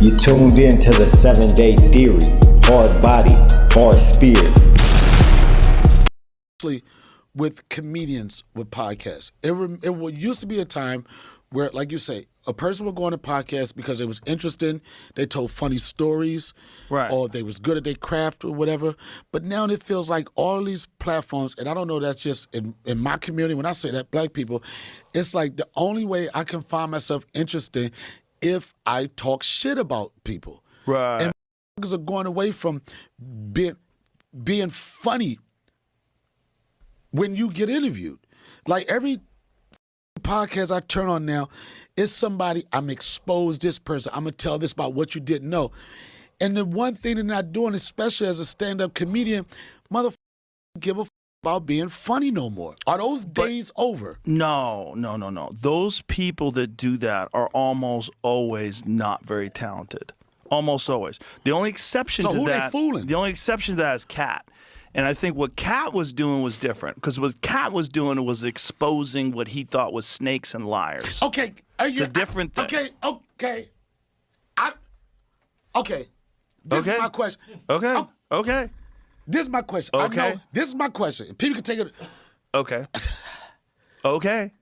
You tuned in to the 7-Day Theory. Hard body, hard spirit. With comedians with podcasts, it used to be a time where, like you say, a person would go on a podcast because it was interesting, they told funny stories, right, or they was good at their craft or whatever. But now it feels like all these platforms, and I don't know, that's just in my community, when I say that, black people, it's like the only way I can find myself interesting if I talk shit about people. right. And are going away from being funny when you get interviewed. Like every podcast I turn on now, it's somebody, I'm exposed this person. I'm going to tell this about what you didn't know. And the one thing they're not doing, especially as a stand-up comedian, motherfucker give a about being funny no more. Are those days over? No. Those people that do that are almost always not very talented. Almost always. The only exception so to who that, they fooling? The only exception to that is Katt. And I think what Katt was doing was different, because what Katt was doing was exposing what he thought was snakes and liars. Okay, it's a different thing. Okay. This is my question. Okay. This is my question. Okay. I know, this is my question. People can take it. Okay.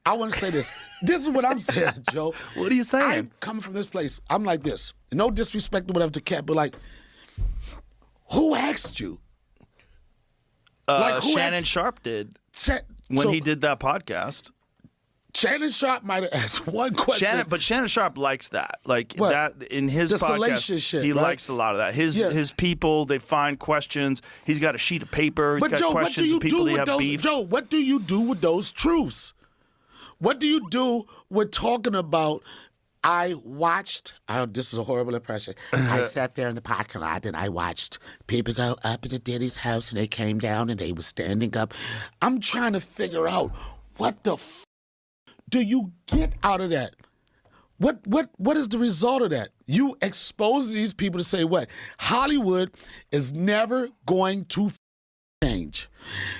I want to say this. This is what I'm saying, Joe. What are you saying? I'm coming from this place. I'm like this. No disrespect or whatever to Katt, but like, who asked you? Shannon Sharp did when he did that podcast. Shannon Sharp might have asked one question. But Shannon Sharp likes that. Like what? That in his the podcast, shit, he right? likes a lot of that. His people, they find questions. He's got a sheet of paper. He's got Joe, questions of people that have beef. Joe, what do you do with those truths? What do you do with talking about, this is a horrible impression. I sat there in the parking lot and I watched people go up into Diddy's house and they came down and they were standing up. I'm trying to figure out what the do you get out of that? What is the result of that? You expose these people to say what? Hollywood is never going to change.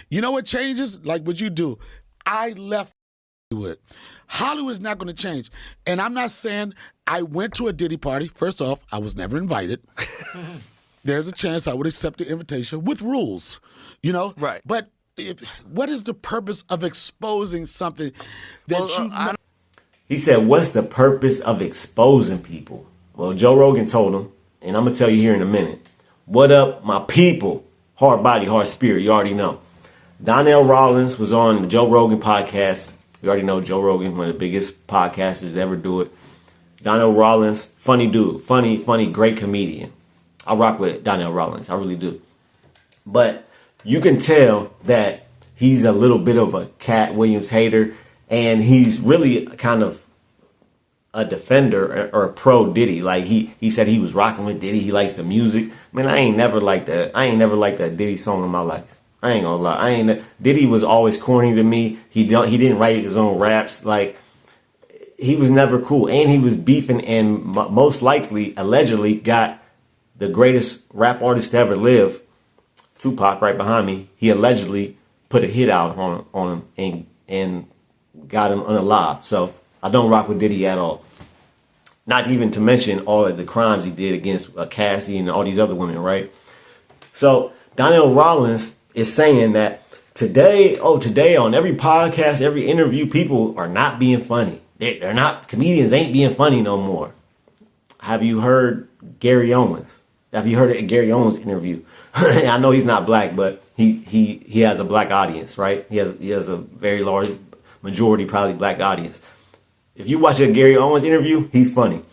You know what changes? Like what you do. I left Hollywood. Hollywood is not going to change. And I'm not saying I went to a Diddy party. First off, I was never invited. There's a chance I would accept the invitation with rules, Right. But what is the purpose of exposing something that He said, what's the purpose of exposing people? Well, Joe Rogan told him, and I'm going to tell you here in a minute. What up, my people? Hard body, hard spirit. You already know. Donell Rawlings was on the Joe Rogan podcast. You already know Joe Rogan, one of the biggest podcasters to ever do it. Donell Rawlings, funny dude. Funny, great comedian. I rock with Donell Rawlings. I really do. But you can tell that he's a little bit of a Katt Williams hater, and he's really kind of a defender or a pro Diddy. Like he said he was rocking with Diddy. He likes the music. Man, I ain't never liked a Diddy song in my life. I ain't gonna lie. Diddy was always corny to me. He didn't write his own raps. Like, he was never cool, and he was beefing, and most likely, allegedly, got the greatest rap artist to ever live, Tupac, right behind me. He allegedly put a hit out on him and got him unalive. So I don't rock with Diddy at all. Not even to mention all of the crimes he did against Cassie and all these other women, right? So Donell Rawlings is saying that today on every podcast, every interview, people are not being funny. They're not, comedians ain't being funny no more. Have you heard Gary Owens? Have you heard a Gary Owens interview? I know he's not black, but he has a black audience, right? He has a very large majority, probably black audience. If you watch a Gary Owens interview, he's funny.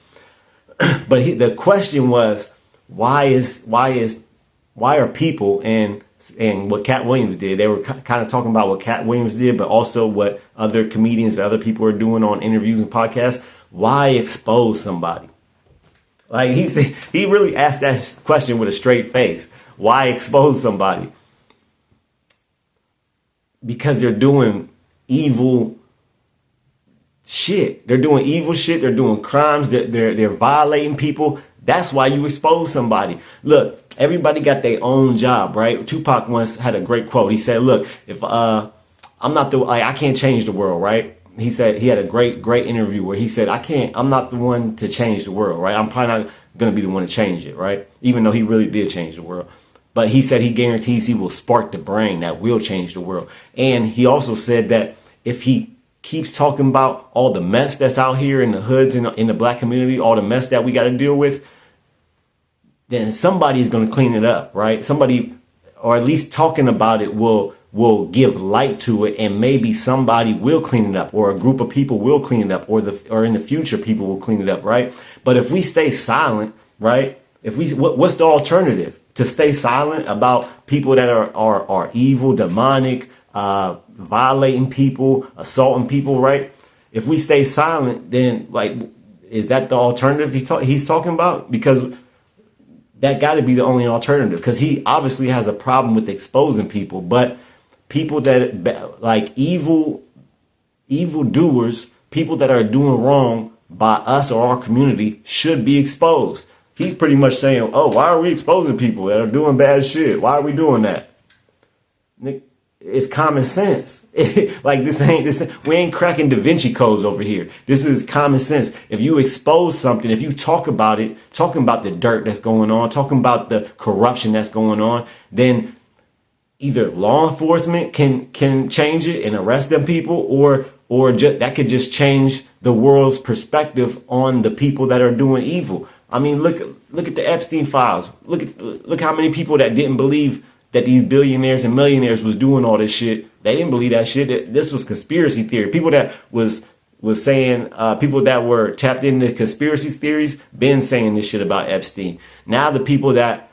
But the question was, why are people and what Katt Williams did? They were kind of talking about what Katt Williams did, but also what other comedians, other people are doing on interviews and podcasts. Why expose somebody? Like he really asked that question with a straight face. Why expose somebody? Because they're doing evil shit. They're doing evil shit. They're doing crimes. They're violating people. That's why you expose somebody. Look, everybody got their own job, right? Tupac once had a great quote. He said, "Look, if I can't change the world, right?" He said he had a great interview where he said, I'm not the one to change the world, right? I'm probably not going to be the one to change it, right? Even though he really did change the world. But he said he guarantees he will spark the brain that will change the world. And he also said that if he keeps talking about all the mess that's out here in the hoods and in the black community, all the mess that we got to deal with, then somebody's going to clean it up, right? Somebody, or at least talking about it will give light to it, and maybe somebody will clean it up, or a group of people will clean it up, or in the future people will clean it up, right? But if we stay silent, right? What's the alternative? To stay silent about people that are evil, demonic, violating people, assaulting people, right? If we stay silent, then like, is that the alternative he's talking about? Because that got to be the only alternative, because he obviously has a problem with exposing people. But people that like evil doers, people that are doing wrong by us or our community should be exposed. He's pretty much saying, oh, why are we exposing people that are doing bad shit? Why are we doing that? It's common sense. Like we ain't cracking Da Vinci codes over here. This is common sense. If you expose something, if you talk about it, talking about the dirt that's going on, talking about the corruption that's going on, then either law enforcement can change it and arrest them people, or that could just change the world's perspective on the people that are doing evil. I mean, look at the Epstein files. Look how many people that didn't believe that these billionaires and millionaires was doing all this shit. They didn't believe that shit. This was conspiracy theory. People that was saying, people that were tapped into conspiracy theories, been saying this shit about Epstein. Now the people that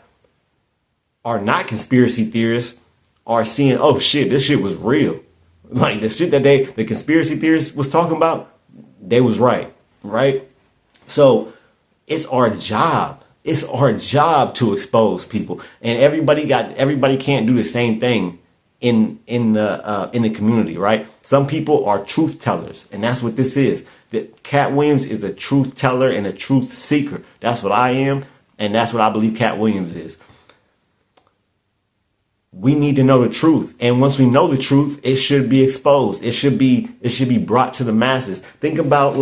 are not conspiracy theorists are seeing, oh shit, this shit was real. Like the shit that the conspiracy theorists was talking about, they was right? So it's our job. It's our job to expose people, and everybody can't do the same thing in the community, right? Some people are truth tellers, and that's what this is. That Katt Williams is a truth teller and a truth seeker. That's what I am, and that's what I believe Katt Williams is. We need to know the truth, and once we know the truth, it should be exposed. It should be brought to the masses. Think about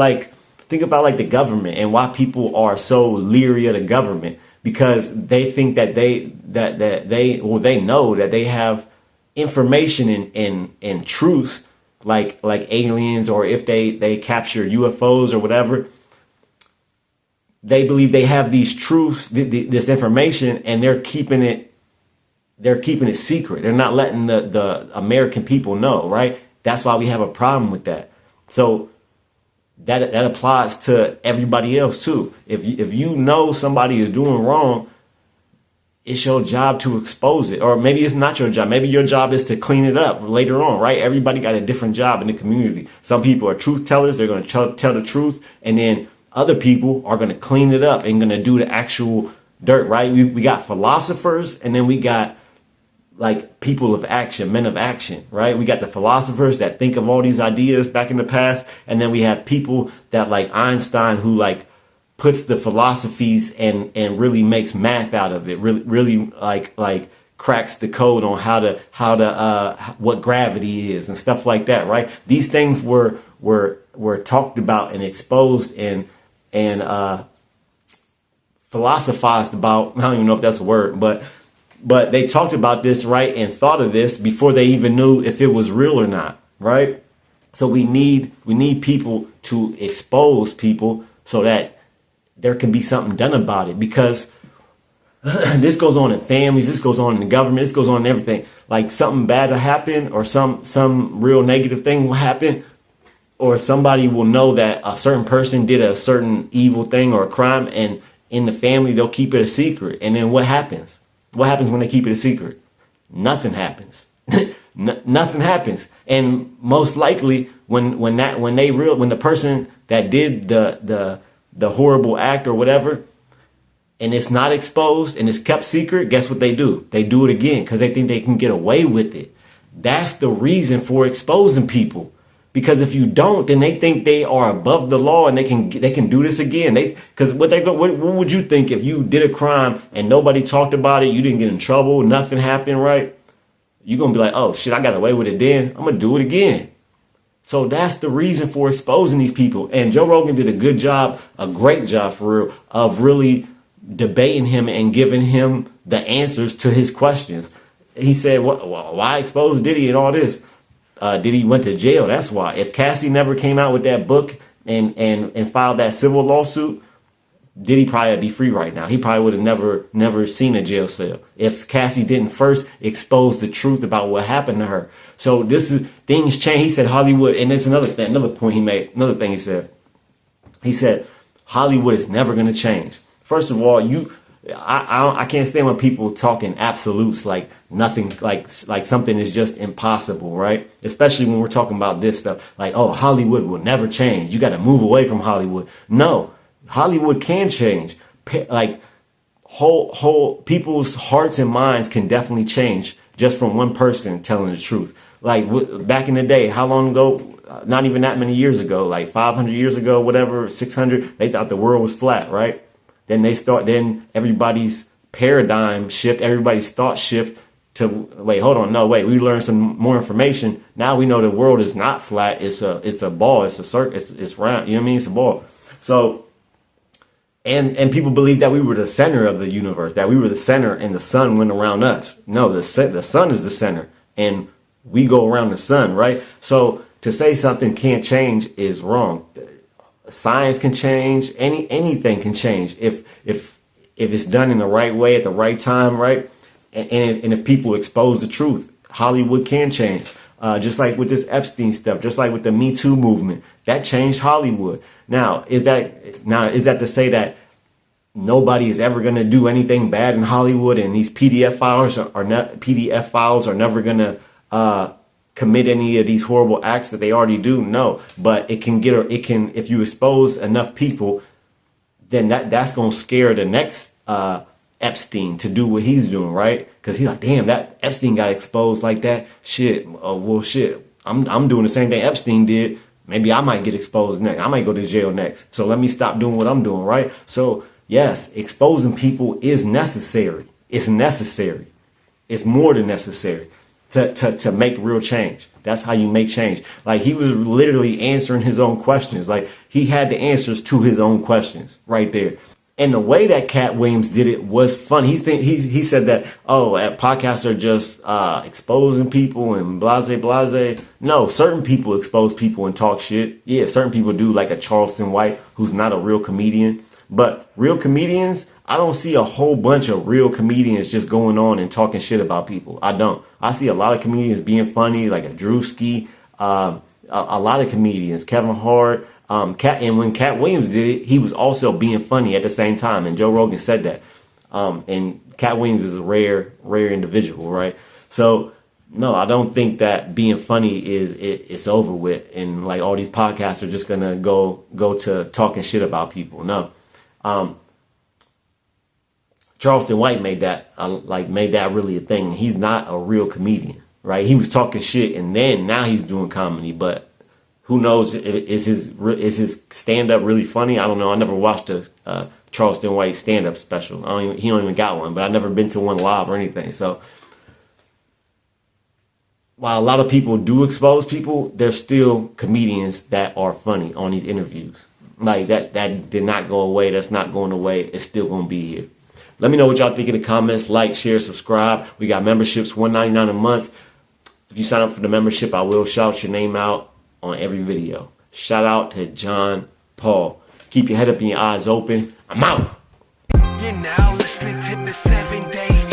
the government and why people are so leery of the government, because they think that they know that they have information and truths like aliens, or if they capture UFOs or whatever. They believe they have these truths, this information, and they're keeping it secret. They're not letting the American people know, right? That's why we have a problem with that. So that applies to everybody else too. If you know somebody is doing wrong, it's your job to expose it. Or maybe it's not your job. Maybe your job is to clean it up later on, right? Everybody got a different job in the community. Some people are truth tellers. They're going to tell the truth. And then other people are going to clean it up and going to do the actual dirt, right? We got philosophers, and then we got like people of action, men of action, right? We got the philosophers that think of all these ideas back in the past. And then we have people that like Einstein, who like puts the philosophies and really makes math out of it, really like cracks the code on how to what gravity is and stuff like that, right? These things were talked about and exposed and philosophized about. I don't even know if that's a word, but they talked about this, right, and thought of this before they even knew if it was real or not, right? So we need people to expose people so that there can be something done about it, because this goes on in families, this goes on in the government, this goes on in everything. Like something bad will happen, or some real negative thing will happen, or somebody will know that a certain person did a certain evil thing or a crime, and in the family they'll keep it a secret. And then what happens? What happens when they keep it a secret? Nothing happens. Nothing happens. And most likely when the person that did the horrible act or whatever, and it's not exposed and it's kept secret, guess what they do? They do it again because they think they can get away with it. That's the reason for exposing people. Because if you don't, then they think they are above the law and they can do this again. Because what would you think if you did a crime and nobody talked about it, you didn't get in trouble, nothing happened, right? You're going to be like, oh shit, I got away with it then. I'm going to do it again. So that's the reason for exposing these people. And Joe Rogan did a good job, a great job for real, of really debating him and giving him the answers to his questions. He said, why expose Diddy and all this? Diddy went to jail. That's why. If Cassie never came out with that book and filed that civil lawsuit, Diddy probably be free right now. He probably would have never seen a jail cell if Cassie didn't first expose the truth about what happened to her. So things change. He said Hollywood, and it's another point he made. Another thing he said Hollywood is never going to change. First of all, I can't stand when people talk in absolutes, like nothing, like something is just impossible, right? Especially when we're talking about this stuff, like, oh, Hollywood will never change. You got to move away from Hollywood. No, Hollywood can change. Like whole people's hearts and minds can definitely change just from one person telling the truth. Like back in the day, how long ago? Not even that many years ago, like 500 years ago, whatever, 600. They thought the world was flat, right? Then everybody's paradigm shift, everybody's thought shift to, we learned some more information. Now we know the world is not flat. It's a ball. It's a circle. It's round. You know what I mean? It's a ball. So, and people believe that we were the center of the universe, that we were the center and the sun went around us. No, the sun is the center and we go around the sun, right? So to say something can't change is wrong. Science can change. Anything can change if it's done in the right way at the right time, right? And if people expose the truth, Hollywood can change. Just like with this Epstein stuff, just like with the Me Too movement, that changed Hollywood. Now is that to say that nobody is ever going to do anything bad in Hollywood, and these PDF files are never going to commit any of these horrible acts that they already do? No, but it can if you expose enough people, then that's going to scare the next Epstein to do what he's doing, right? Because he's like, damn, that Epstein got exposed like that. Shit. I'm doing the same thing Epstein did. Maybe I might get exposed next. I might go to jail next. So let me stop doing what I'm doing, right? So yes, exposing people is necessary. It's necessary. It's more than necessary to make real change. That's how you make change. Like, he was literally answering his own questions. Like, he had the answers to his own questions right there. And the way that Katt Williams did it was fun. He said that, podcasts are just exposing people and blase. No, certain people expose people and talk shit. Yeah, certain people do, like a Charleston White, who's not a real comedian. But real comedians, I don't see a whole bunch of real comedians just going on and talking shit about people. I don't. I see a lot of comedians being funny, like a Drewski, a lot of comedians, Kevin Hart, and when Katt Williams did it, he was also being funny at the same time. And Joe Rogan said that. And Katt Williams is a rare individual, right? So no, I don't think that being funny it's over with, and like all these podcasts are just gonna go to talking shit about people. No. Charleston White made that really a thing. He's not a real comedian, right? He was talking shit, and then now he's doing comedy. But who knows? Is his stand up really funny? I don't know. I never watched a Charleston White stand up special. He don't even got one. But I've never been to one live or anything. So while a lot of people do expose people, there's still comedians that are funny on these interviews. Like that did not go away. That's not going away. It's still going to be here. Let me know what y'all think in the comments. Like, share, subscribe. We got memberships, $1.99 a month. If you sign up for the membership, I will shout your name out on every video. Shout out to John Paul. Keep your head up and your eyes open. I'm out. You're now listening to the 7 Day